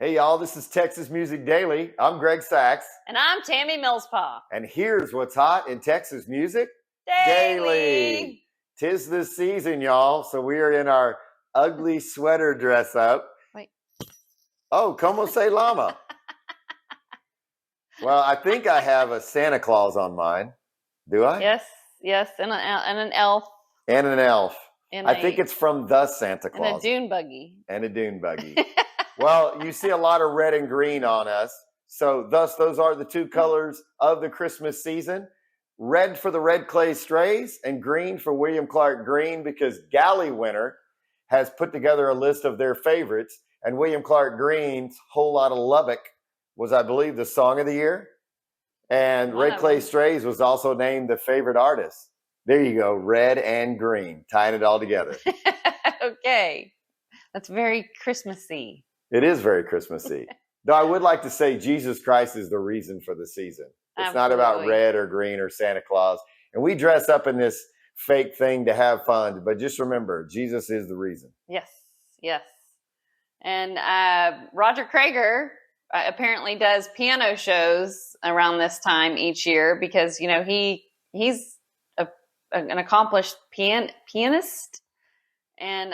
Hey, y'all, this is Texas Music Daily. I'm Greg Sachs. And I'm Tammy Millspaw. And here's what's hot in Texas Music Daily. 'Tis this season, y'all, so we are in our ugly sweater dress up. Wait. Oh, como se llama? Well, I think I have a Santa Claus on mine. Do I? Yes, and an elf. And an elf. I think it's from the Santa Claus. And a dune buggy. And a dune buggy. Well, you see a lot of red and green on us. So thus, those are the two colors of the Christmas season. Red for the Red Clay Strays and green for William Clark Green, because Galley Winter has put together a list of their favorites. And William Clark Green's Whole Lot of Lubbock was, I believe, the song of the year. And Red Clay Strays was also named the favorite artist. There you go, red and green, tying it all together. Okay. That's very Christmassy. It is very Christmassy. Though I would like to say Jesus Christ is the reason for the season. It's Absolutely. Not about red or green or Santa Claus. And we dress up in this fake thing to have fun. But just remember, Jesus is the reason. Yes. And Roger Creager apparently does piano shows around this time each year because, you know, he's an accomplished pianist. And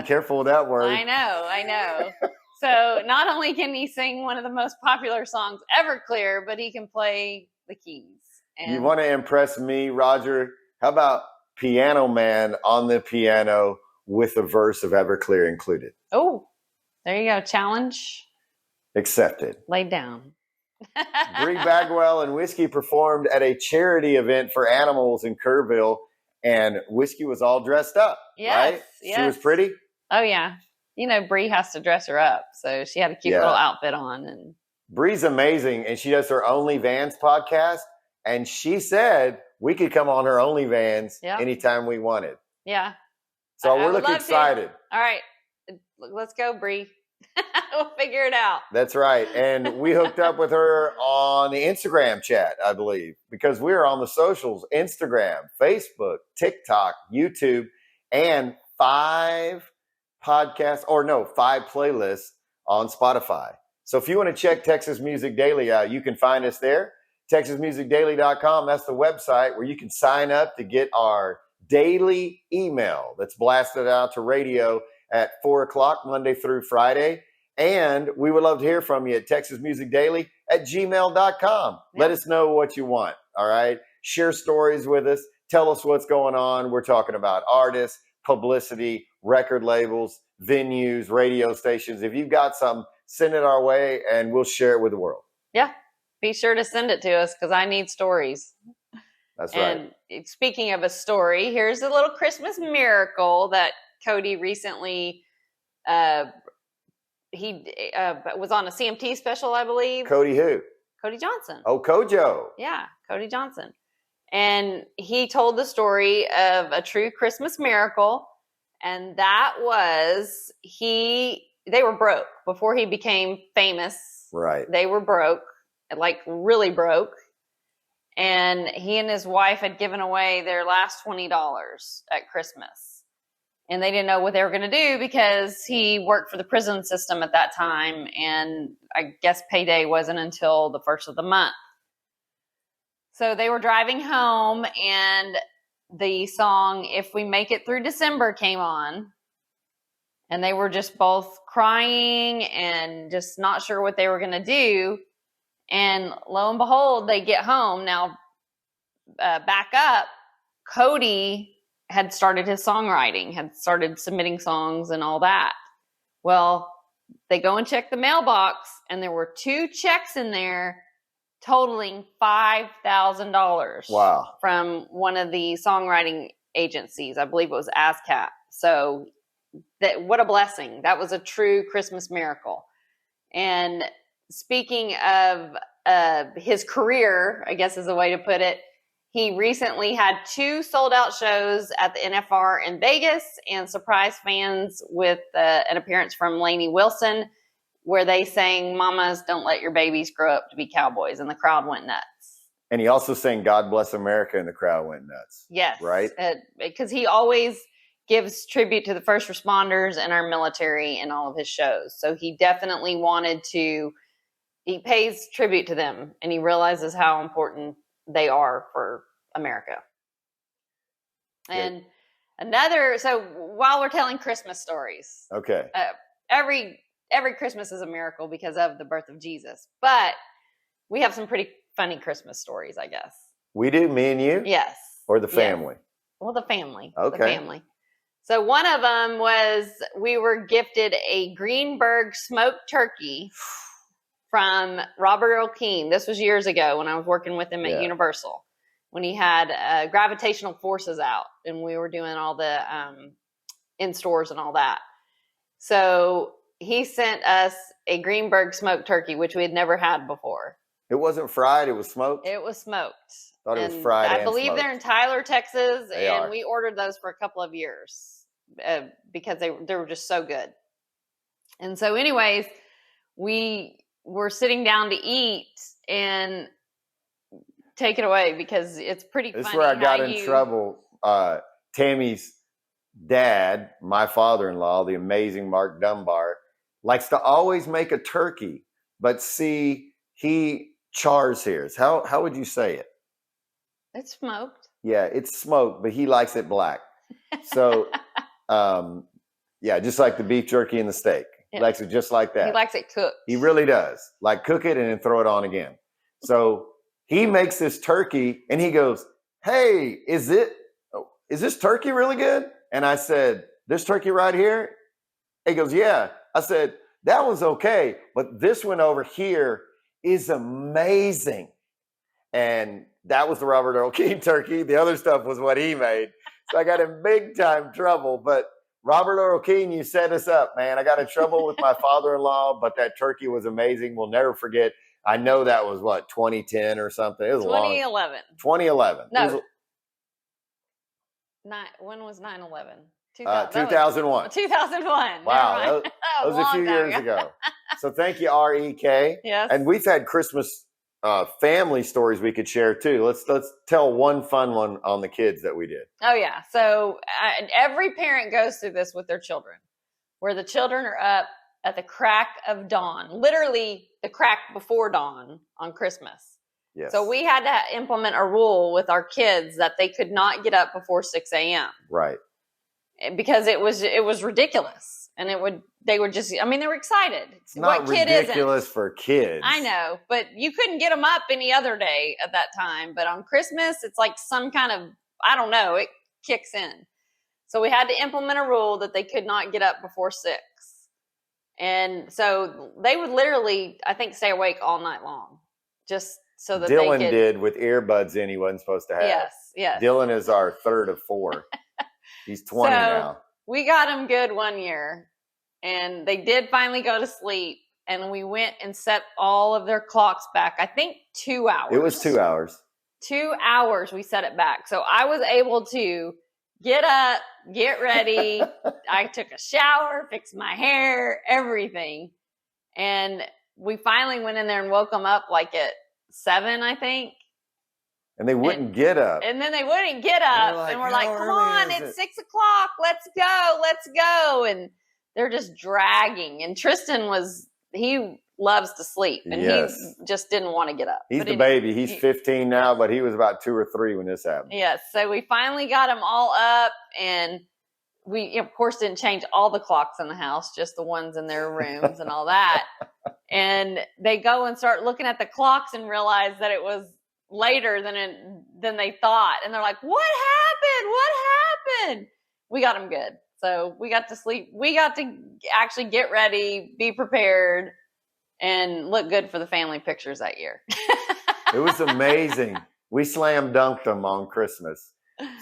be careful with that word. I know. So not only can he sing one of the most popular songs ever clear, but he can play the keys. And you want to impress me, Roger? How about Piano Man on the piano with a verse of Everclear included? Oh, there you go. Challenge accepted. Laid down. Bree Bagwell and Whiskey performed at a charity event for animals in Kerrville, and Whiskey was all dressed up, right? Yes. She was pretty? Oh, yeah. You know, Bree has to dress her up, so she had a cute little outfit on. And Bree's amazing, and she does her OnlyVans podcast, and she said we could come on her OnlyVans anytime we wanted. Yeah. So we're looking excited. All right. Let's go, Bree. We'll figure it out. That's right. And we hooked up with her on the Instagram chat, I believe, because we're on the socials, Instagram, Facebook, TikTok, YouTube, and 5 playlists on Spotify. So if you want to check Texas Music Daily out, you can find us there. TexasMusicDaily.com. That's the website where you can sign up to get our daily email that's blasted out to radio at 4:00 Monday through Friday. And we would love to hear from you at texasmusicdaily@gmail.com. Let us know what you want. All right. Share stories with us. Tell us what's going on. We're talking about artists, publicity, record labels, venues, radio stations. If you've got some, send it our way and we'll share it with the world. Yeah. Be sure to send it to us because I need stories. That's right. And speaking of a story, here's a little Christmas miracle that Cody recently he was on a CMT special, I believe. Cody who? Cody Johnson. Oh, Kojo. Yeah, Cody Johnson. And he told the story of a true Christmas miracle. And that was they were broke before he became famous. Right. They were broke, like really broke. And he and his wife had given away their last $20 at Christmas. And they didn't know what they were going to do because he worked for the prison system at that time. And I guess payday wasn't until the first of the month. So they were driving home and the song If We Make It Through December came on. And they were just both crying and just not sure what they were going to do. And lo and behold, they get home. Now, back up, Cody had started his songwriting, had started submitting songs and all that. Well, they go and check the mailbox, and there were 2 checks in there totaling $5,000. Wow. From one of the songwriting agencies. I believe it was ASCAP. So what a blessing. That was a true Christmas miracle. And speaking of his career, I guess is a way to put it, he recently had 2 sold-out shows at the NFR in Vegas and surprised fans with an appearance from Lainey Wilson where they sang, "Mamas, don't let your babies grow up to be cowboys," and the crowd went nuts. And he also sang "God Bless America," and the crowd went nuts. Yes. Right? Because he always gives tribute to the first responders and our military in all of his shows. So he definitely he pays tribute to them, and he realizes how important they are for America. And so while we're telling Christmas stories, okay, every Christmas is a miracle because of the birth of Jesus. But we have some pretty funny Christmas stories, I guess. We do, me and you? Yes. Or the family? Yes. Well, the family. Okay. The family. So one of them was we were gifted a Greenberg smoked turkey from Robert Earl Keen. This was years ago when I was working with him at Universal, when he had gravitational forces out and we were doing all the in stores and all that. So he sent us a Greenberg smoked turkey, which we had never had before. It wasn't fried, it was smoked? It was smoked. Thought it was fried I believe smoked. they're in Tyler, Texas, and we ordered those for a couple of years because they were just so good. And so anyways, we were sitting down to eat, and take it away because it's pretty funny. This is where I got in trouble. Tammy's dad, my father-in-law, the amazing Mark Dunbar, likes to always make a turkey, but see, he chars his. How would you say it? It's smoked. Yeah, it's smoked, but he likes it black. So, just like the beef jerky and the steak. He likes it just like that. He likes it cooked. He really does. Like, cook it and then throw it on again. So he makes this turkey and he goes, "Hey, is this turkey really good?" And I said, "This turkey right here?" He goes, "Yeah." I said, "That one's okay, but this one over here is amazing." And that was the Robert Earl Keen turkey. The other stuff was what he made. So I got in big time trouble. But Robert Earl Keen, you set us up, man. I got in trouble with my father-in-law, but that turkey was amazing. We'll never forget. I know that was 2010 or something. It was 2011. 2011. No. When was 9/11? 2001. 2001. Wow, that was a few years ago. So thank you, REK. Yes. And we've had Christmas family stories we could share too. Let's tell one fun one on the kids that we did. Oh yeah. So every parent goes through this with their children, where the children are up at the crack of dawn, literally the crack before dawn on Christmas. Yes. So we had to implement a rule with our kids that they could not get up before 6 a.m. Right. Because it was ridiculous, and they were excited. It's not ridiculous for kids. I know, but you couldn't get them up any other day at that time. But on Christmas, it's like some kind of, I don't know, it kicks in. So we had to implement a rule that they could not get up before 6. And so they would literally, I think, stay awake all night long, just so that Dylan they could. did with earbuds in he wasn't supposed to have. Yes. Dylan is our third of 4. He's 20 now. We got him good one year, and they did finally go to sleep, and we went and set all of their clocks back. I think 2 hours. It was 2 hours. 2 hours we set it back. So I was able to get up, get ready. I took a shower, fixed my hair, everything. And we finally went in there and woke them up like at 7, I think. And they wouldn't get up. And then they wouldn't get up. And we're like, come on, it's 6 o'clock. Let's go. And they're just dragging. And Tristan he loves to sleep. And he just didn't want to get up. He's the baby. He's 15 now, but he was about 2 or 3 when this happened. Yes. So we finally got them all up. And we, of course, didn't change all the clocks in the house, just the ones in their rooms and all that. And they go and start looking at the clocks and realize that it was later than they thought, and they're like, what happened? We got them good, so we got to sleep. We got to actually get ready, be prepared, and look good for the family pictures that year. It was amazing. We slam dunked them on Christmas,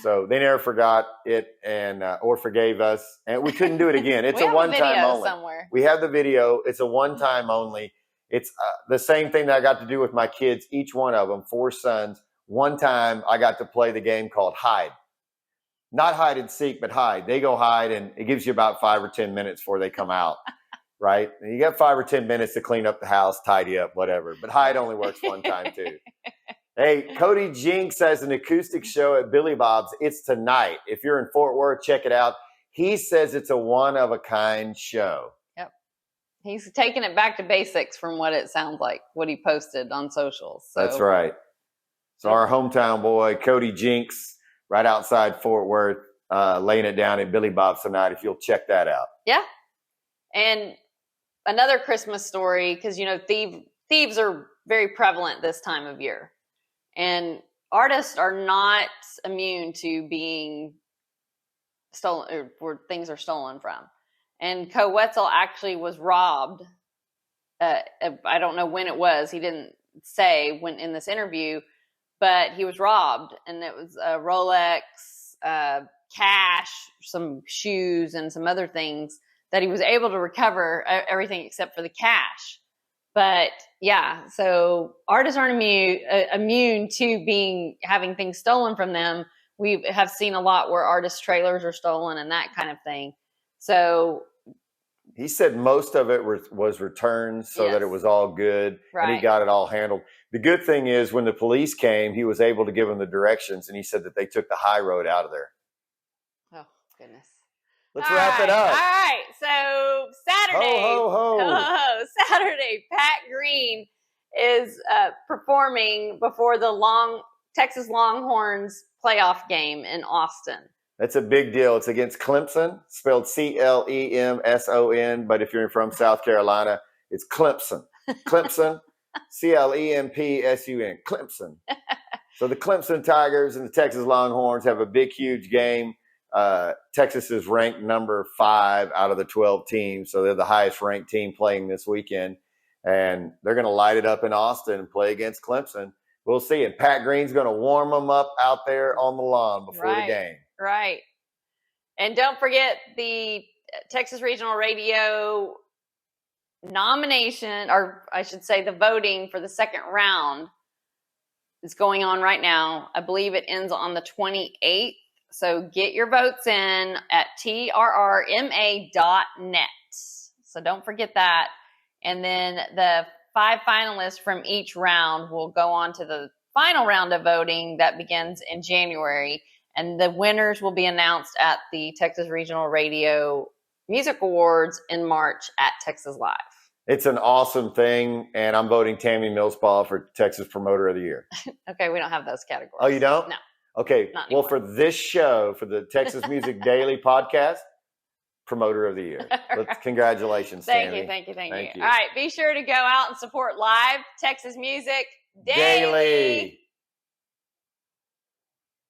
so they never forgot it and or forgave us, and we couldn't do it again. It's a one-time only. Somewhere. We have the video. It's a one-time only. It's the same thing that I got to do with my kids, each one of them, 4 sons. One time I got to play the game called hide. Not hide and seek, but hide. They go hide, and it gives you about 5 or 10 minutes before they come out, right? And you got 5 or 10 minutes to clean up the house, tidy up, whatever. But hide only works one time, too. Hey, Cody Jinks has an acoustic show at Billy Bob's. It's tonight. If you're in Fort Worth, check it out. He says it's a one-of-a-kind show. Yep. He's taking it back to basics from what it sounds like, what he posted on socials. So. That's right. So our hometown boy, Cody Jinks, right outside Fort Worth, laying it down at Billy Bob's tonight, if you'll check that out. Yeah. And another Christmas story, because, thieves are very prevalent this time of year. And artists are not immune to being stolen, or where things are stolen from. And Wetzel actually was robbed. I don't know when it was. He didn't say when in this interview, but he was robbed. And it was a Rolex, cash, some shoes, and some other things that he was able to recover, everything except for the cash. But yeah, so artists aren't immune to having things stolen from them. We have seen a lot where artist trailers are stolen and that kind of thing. So he said most of it was returned so that it was all good, right. And he got it all handled. The good thing is when the police came, he was able to give them the directions, and he said that they took the high road out of there. Oh, goodness. Let's wrap it up. All right. So Saturday, ho, ho, ho. Saturday, Pat Green is performing before the Texas Longhorns playoff game in Austin. That's a big deal. It's against Clemson, spelled Clemson. But if you're from South Carolina, it's Clemson. Clemson, Clempsun. Clemson. So the Clemson Tigers and the Texas Longhorns have a big, huge game. Texas is ranked number 5 out of the 12 teams. So they're the highest ranked team playing this weekend. And they're going to light it up in Austin and play against Clemson. We'll see. And Pat Green's going to warm them up out there on the lawn before the game. Right. And don't forget the Texas Regional Radio nomination, or I should say the voting for the second round is going on right now. I believe it ends on the 28th. So get your votes in at trrma.net. So don't forget that. And then the 5 finalists from each round will go on to the final round of voting that begins in January. And the winners will be announced at the Texas Regional Radio Music Awards in March at Texas Live. It's an awesome thing, and I'm voting Tammy Millspaw for Texas Promoter of the Year. Okay, we don't have those categories. Oh, you don't? No. Okay, well, for this show, for the Texas Music Daily podcast, Promoter of the Year. Congratulations, Tammy. Thank you. All right, be sure to go out and support live Texas Music Daily.